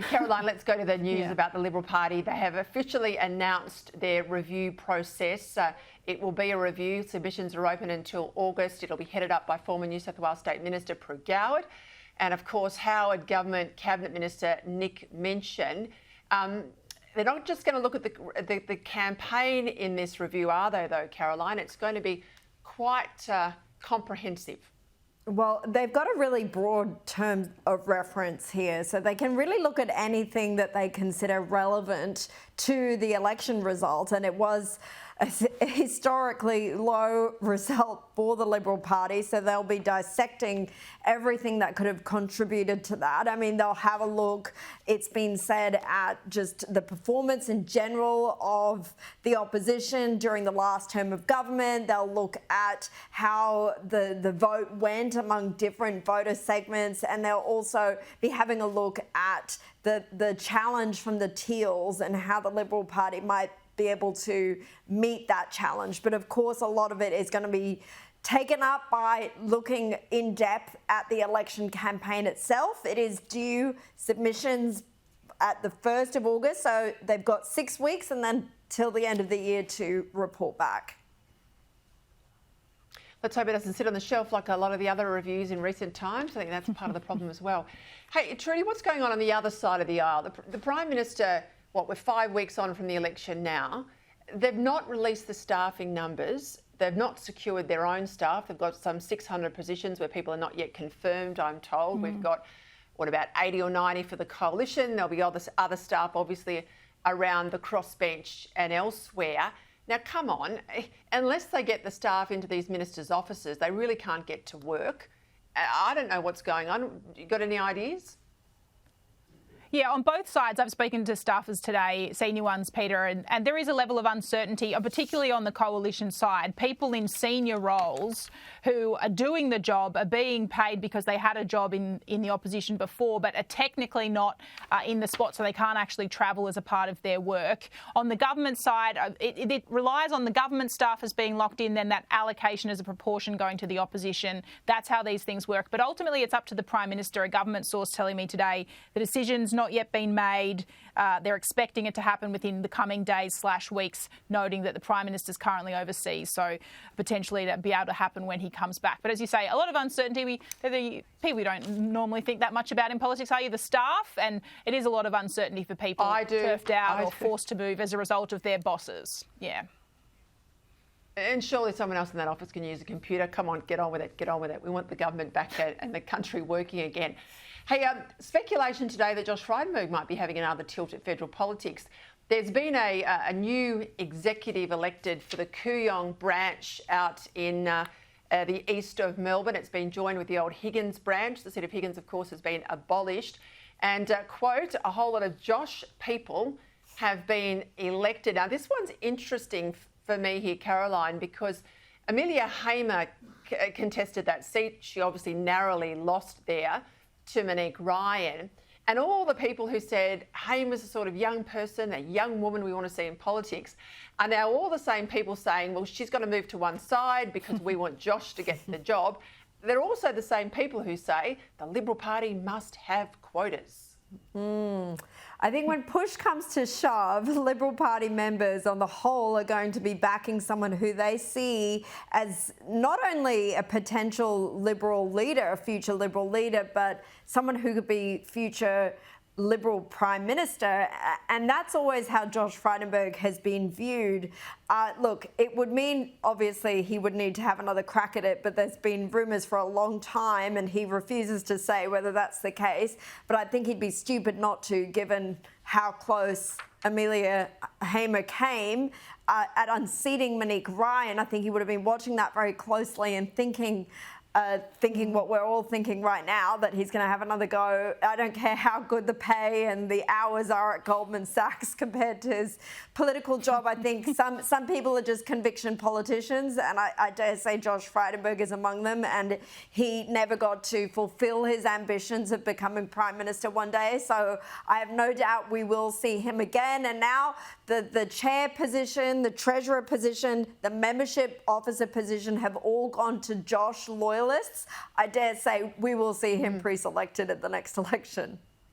Caroline, let's go to the news about the Liberal Party. They have officially announced their review process. It will be a review. Submissions are open until August. It'll be headed up by former New South Wales State Minister Prue Goward and, of course, Howard Government Cabinet Minister Nick Minchin. They're not just going to look at the campaign in this review, are they, though, Caroline? It's going to be quite comprehensive. Well, they've got a really broad term of reference here, so they can really look at anything that they consider relevant to the election result, and it was a historically low result for the Liberal Party, so they'll be dissecting everything that could have contributed to that. I mean, they'll have a look, it's been said, at just the performance in general of the opposition during the last term of government. They'll look at how the vote went among different voter segments, and they'll also be having a look at the challenge from the Teals and how the Liberal Party might be able to meet that challenge. But of course, a lot of it is going to be taken up by looking in depth at the election campaign itself. It is due submissions at the 1st of August, so they've got 6 weeks and then till the end of the year to report back. Let's hope it doesn't sit on the shelf like a lot of the other reviews in recent times. I think that's part of the problem as well. Hey, Trudy, what's going on the other side of the aisle? The Prime Minister, we're 5 weeks on from the election now. They've not released the staffing numbers. They've not secured their own staff. They've got some 600 positions where people are not yet confirmed, I'm told. We've got, about 80 or 90 for the coalition. There'll be other staff, obviously, around the crossbench and elsewhere. Now, come on, unless they get the staff into these ministers' offices, they really can't get to work. I don't know what's going on. You got any ideas? Yeah, on both sides, I've spoken to staffers today, senior ones, Peter, and there is a level of uncertainty, particularly on the coalition side. People in senior roles who are doing the job are being paid because they had a job in the opposition before, but are technically not in the spot, so they can't actually travel as a part of their work. On the government side, it relies on the government staff as being locked in, then that allocation as a proportion going to the opposition. That's how these things work. But ultimately, it's up to the Prime Minister. A government source telling me today the decision's not yet been made. They're expecting it to happen within the coming days/weeks, noting that the Prime Minister's currently overseas, so potentially that'd be able to happen when he comes back. But as you say, a lot of uncertainty. People we don't normally think that much about in politics, are you? The staff, and it is a lot of uncertainty for people turfed out or forced to move as a result of their bosses. Yeah. And surely someone else in that office can use a computer. Come on, get on with it, get on with it. We want the government back and the country working again. Hey, speculation today that Josh Frydenberg might be having another tilt at federal politics. There's been a new executive elected for the Kooyong branch out in the east of Melbourne. It's been joined with the old Higgins branch. The seat of Higgins, of course, has been abolished. And, quote, a whole lot of Josh people have been elected. Now, this one's interesting for me here, Caroline, because Amelia Hamer contested that seat. She obviously narrowly lost there to Monique Ryan. And all the people who said Hamer's a sort of young person, a young woman we want to see in politics, are now all the same people saying, well, she's got to move to one side because we want Josh to get the job. They're also the same people who say the Liberal Party must have quotas. I think when push comes to shove, Liberal Party members on the whole are going to be backing someone who they see as not only a potential Liberal leader, a future Liberal leader, but someone who could be future Liberal Prime Minister. And that's always how Josh Frydenberg has been viewed. Look, it would mean, obviously, he would need to have another crack at it, but there's been rumours for a long time and he refuses to say whether that's the case. But I think he'd be stupid not to, given how close Amelia Hamer came at unseating Monique Ryan. I think he would have been watching that very closely and thinking what we're all thinking right now, that he's going to have another go. I don't care how good the pay and the hours are at Goldman Sachs compared to his political job. I think some people are just conviction politicians, and I dare say Josh Frydenberg is among them, and he never got to fulfil his ambitions of becoming Prime Minister one day. So I have no doubt we will see him again. And now the chair position, the treasurer position, the membership officer position have all gone to Josh loyalists. I dare say we will see him pre-selected at the next election.